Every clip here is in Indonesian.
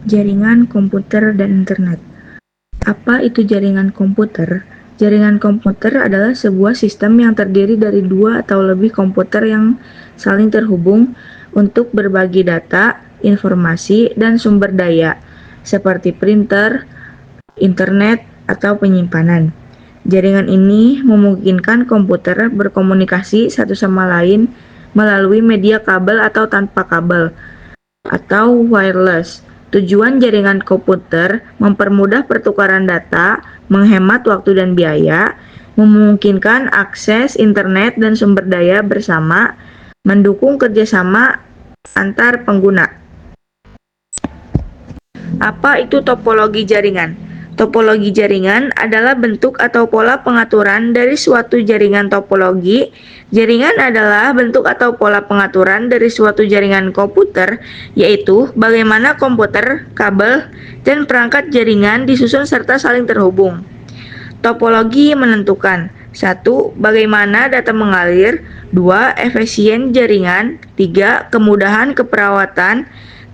Jaringan komputer dan internet. Apa itu jaringan komputer? Jaringan komputer adalah sebuah sistem yang terdiri dari dua atau lebih komputer yang saling terhubung untuk berbagi data, informasi, dan sumber daya, seperti printer, internet, atau penyimpanan. Jaringan ini memungkinkan komputer berkomunikasi satu sama lain melalui media kabel atau tanpa kabel, atau wireless. Tujuan jaringan komputer mempermudah pertukaran data, menghemat waktu dan biaya, memungkinkan akses internet dan sumber daya bersama, mendukung kerjasama antar pengguna. Apa itu topologi jaringan? Topologi jaringan adalah bentuk atau pola pengaturan dari suatu jaringan topologi. Jaringan adalah bentuk atau pola pengaturan dari suatu jaringan komputer, yaitu bagaimana komputer, kabel, dan perangkat jaringan disusun serta saling terhubung. Topologi menentukan: 1. Bagaimana data mengalir. 2. Efisien jaringan. 3. Kemudahan keperawatan.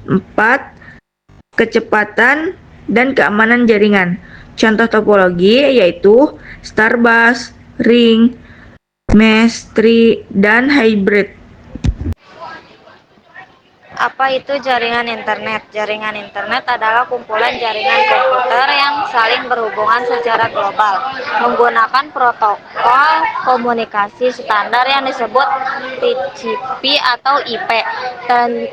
4. Kecepatan dan keamanan jaringan. Contoh topologi yaitu Starbus, Ring, Mesh, Tree, dan Hybrid. Apa itu jaringan internet? Jaringan internet adalah kumpulan jaringan komputer yang saling berhubungan secara global menggunakan protokol komunikasi standar yang disebut TCP atau IP, dan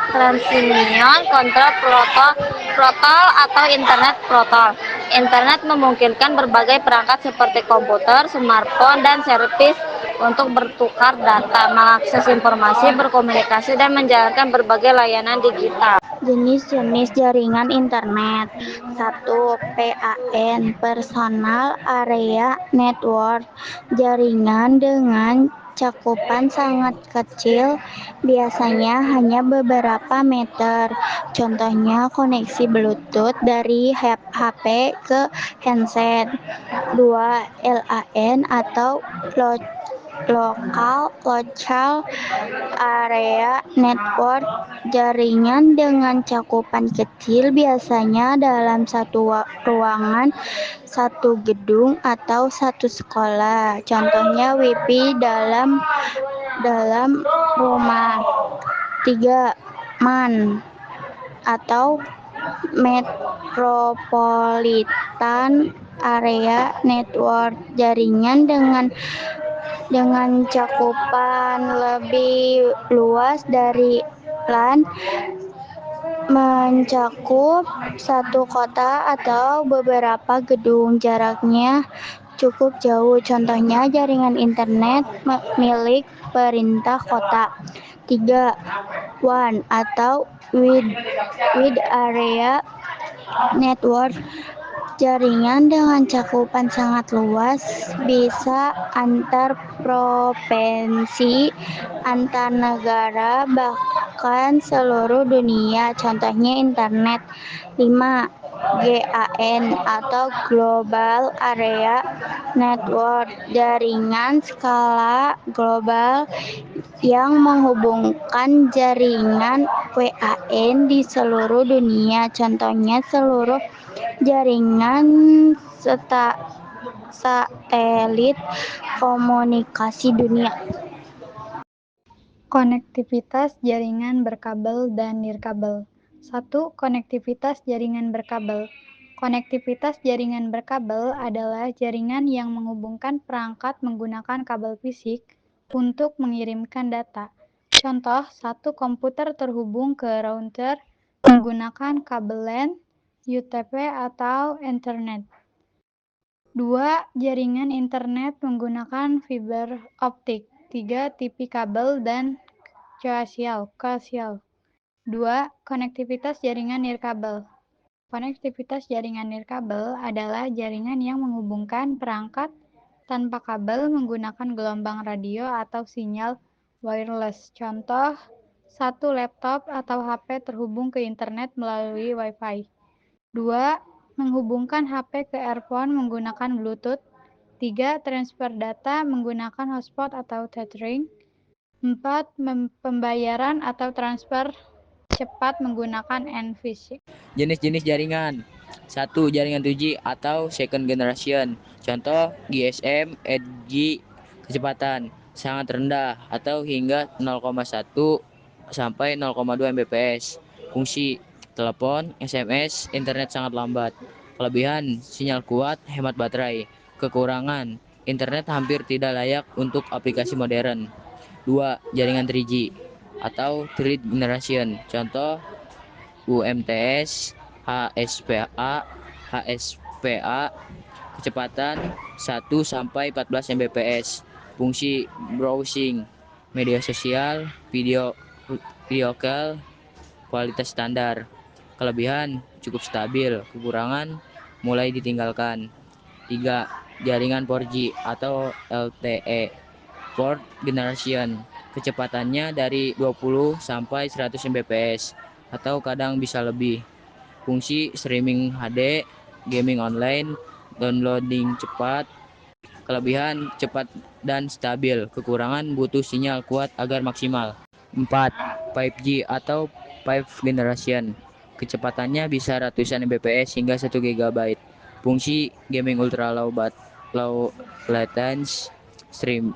Transmission Control Protocol atau Internet Protocol. Internet memungkinkan berbagai perangkat seperti komputer, smartphone, dan servis untuk bertukar data, mengakses informasi, berkomunikasi, dan menjalankan berbagai layanan digital. Jenis-jenis jaringan internet. 1. PAN Personal Area Network. Jaringan dengan cakupan sangat kecil, biasanya hanya beberapa meter. Contohnya koneksi Bluetooth dari HP ke handset. 2. LAN atau Local Area Network. Jaringan dengan cakupan kecil, biasanya dalam satu ruangan, satu gedung, atau satu sekolah. Contohnya WiFi dalam rumah. 3. MAN atau Metropolitan Area Network. Jaringan dengan cakupan lebih luas dari LAN, mencakup satu kota atau beberapa gedung, jaraknya cukup jauh. Contohnya jaringan internet milik pemerintah kota. 3. WAN atau Wide Area Network. Jaringan dengan cakupan sangat luas, bisa antar provinsi, antar negara, bahkan seluruh dunia. Contohnya internet. 5. GAN atau Global Area Network. Jaringan skala global yang menghubungkan jaringan WAN di seluruh dunia. Contohnya seluruh jaringan satelit komunikasi dunia. Konektivitas jaringan berkabel dan nirkabel. 1. Konektivitas jaringan berkabel. Konektivitas jaringan berkabel adalah jaringan yang menghubungkan perangkat menggunakan kabel fisik untuk mengirimkan data. Contoh, satu komputer terhubung ke router menggunakan kabel LAN, UTP, atau Ethernet. 2. Jaringan internet menggunakan fiber optik. 3. TV kabel dan koaksial. 2. Konektivitas jaringan nirkabel. Konektivitas jaringan nirkabel adalah jaringan yang menghubungkan perangkat tanpa kabel menggunakan gelombang radio atau sinyal wireless. Contoh, satu laptop atau HP terhubung ke internet melalui Wi-Fi. 2. Menghubungkan HP ke earphone menggunakan Bluetooth. 3. Transfer data menggunakan hotspot atau tethering. 4. Pembayaran atau transfer cepat menggunakan NVC. Jenis-jenis jaringan. 1. Jaringan 2G atau second generation. Contoh GSM, 8G, kecepatan sangat rendah atau hingga 0,1 sampai 0,2 Mbps. Fungsi telepon, SMS, internet sangat lambat. Kelebihan, sinyal kuat, hemat baterai. Kekurangan, internet hampir tidak layak untuk aplikasi modern. 2. Jaringan 3G atau third generation. Contoh UMTS, HSPA, HSPA, kecepatan 1 sampai 14 Mbps. Fungsi browsing, media sosial, video call, kualitas standar. Kelebihan cukup stabil, kekurangan mulai ditinggalkan. 3. Jaringan 4G atau LTE, fourth generation. Kecepatannya dari 20 sampai 100 Mbps atau kadang bisa lebih. Fungsi streaming HD, gaming online, downloading cepat. Kelebihan cepat dan stabil, kekurangan butuh sinyal kuat agar maksimal. 4. 5G atau 5 generation. Kecepatannya bisa ratusan Mbps hingga 1 GB. Fungsi gaming ultra low latency,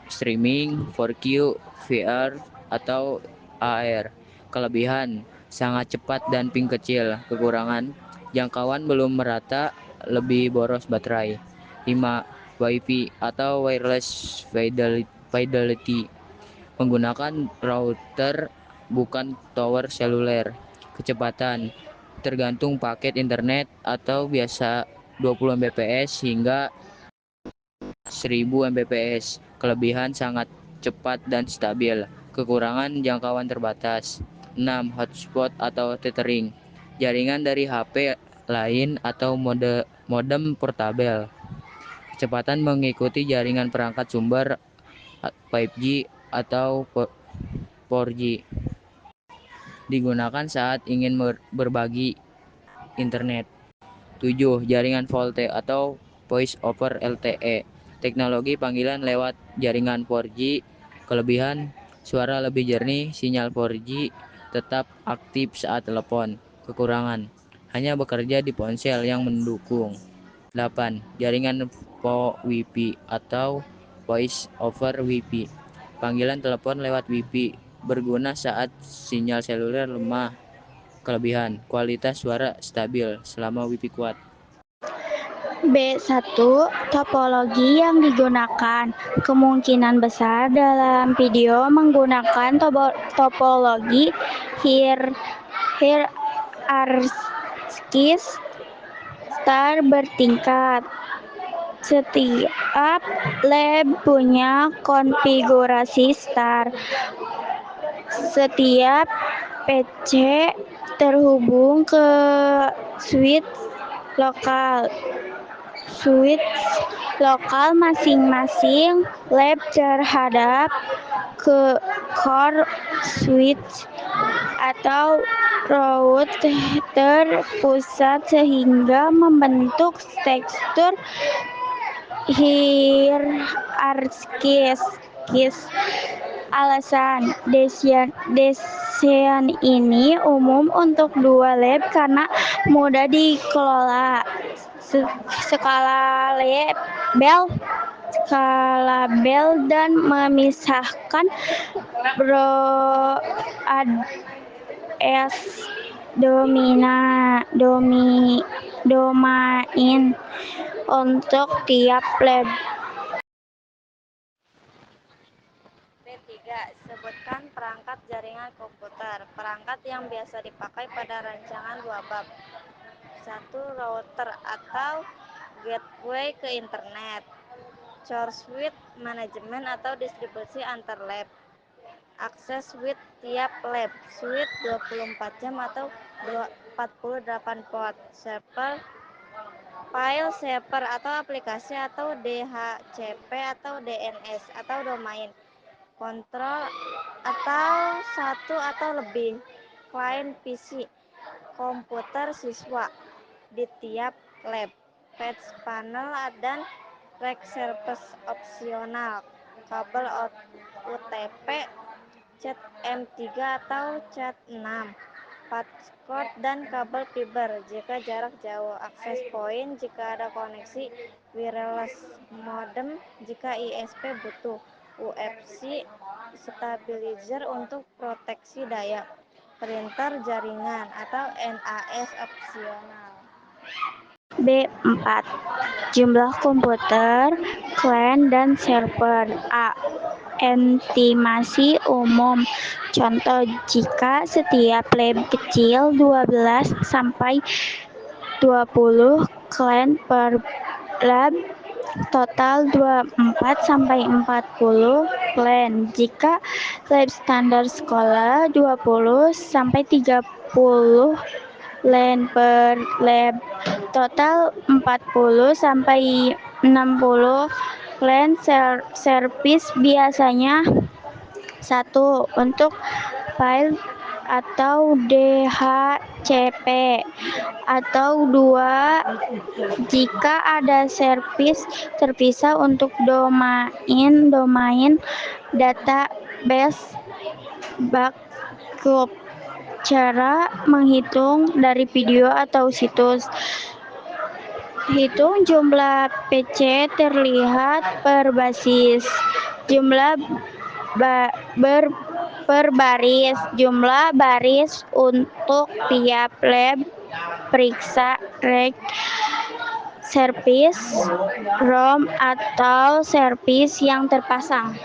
streaming, 4Q, VR atau AR. Kelebihan sangat cepat dan ping kecil. Kekurangan jangkauan belum merata, lebih boros baterai. 5. Wi-Fi atau wireless fidelity, menggunakan router bukan tower seluler. Kecepatan tergantung paket internet atau biasa 20 Mbps hingga 1000 Mbps. Kelebihan sangat cepat dan stabil. Kekurangan jangkauan terbatas. 6. Hotspot atau tethering, jaringan dari HP lain atau modem portabel. Kecepatan mengikuti jaringan perangkat sumber 5G atau 4G. Digunakan saat ingin berbagi internet. 7. Jaringan VoLTE atau Voice over LTE, teknologi panggilan lewat jaringan 4G. Kelebihan, suara lebih jernih, sinyal 4G tetap aktif saat telepon. Kekurangan, hanya bekerja di ponsel yang mendukung. 8. Jaringan VoWiFi atau Voice over Wi-Fi, panggilan telepon lewat Wi-Fi, berguna saat sinyal seluler lemah. Kelebihan, kualitas suara stabil selama Wi-Fi kuat. B1. Topologi yang digunakan. Kemungkinan besar dalam video menggunakan topologi hierarkis star bertingkat. Setiap lab punya konfigurasi star. Setiap PC terhubung ke switch lokal. Masing-masing lab terhadap ke core switch atau router pusat sehingga membentuk tekstur hierarkis. Alasan desain ini umum untuk dua lab karena mudah dikelola. Skala bel dan memisahkan broadcast domain untuk tiap lab. B3. Sebutkan perangkat jaringan komputer. Perangkat yang biasa dipakai pada rancangan dua bab. 1. Router atau gateway ke internet. Source switch, manajemen atau distribusi antar lab. Akses switch tiap lab. Switch 24 jam atau 48 port. Server, file server atau aplikasi atau DHCP atau DNS atau domain. Kontrol atau satu atau lebih klien PC, komputer siswa di tiap lab. Patch panel dan rack service opsional. Kabel UTP, Cat M3 atau Cat 6. passcode, dan kabel fiber jika jarak jauh, akses point jika ada koneksi wireless, modem jika ISP butuh, UFC stabilizer untuk proteksi daya, printer jaringan atau NAS opsional. B4. Jumlah komputer, client, dan server. A. Estimasi umum. Contoh, jika setiap lab kecil 12 sampai 20 client per lab, total 24 sampai 40 client. Jika lab standar sekolah 20 sampai 30 LAN per lab, total 40 sampai 60 LAN. Service biasanya 1 untuk file atau DHCP, atau 2 jika ada service terpisah untuk domain database backup. Cara menghitung dari video atau situs. Hitung jumlah PC terlihat per basis, jumlah per baris, jumlah baris untuk tiap lab. Periksa RAID, service ROM atau service yang terpasang.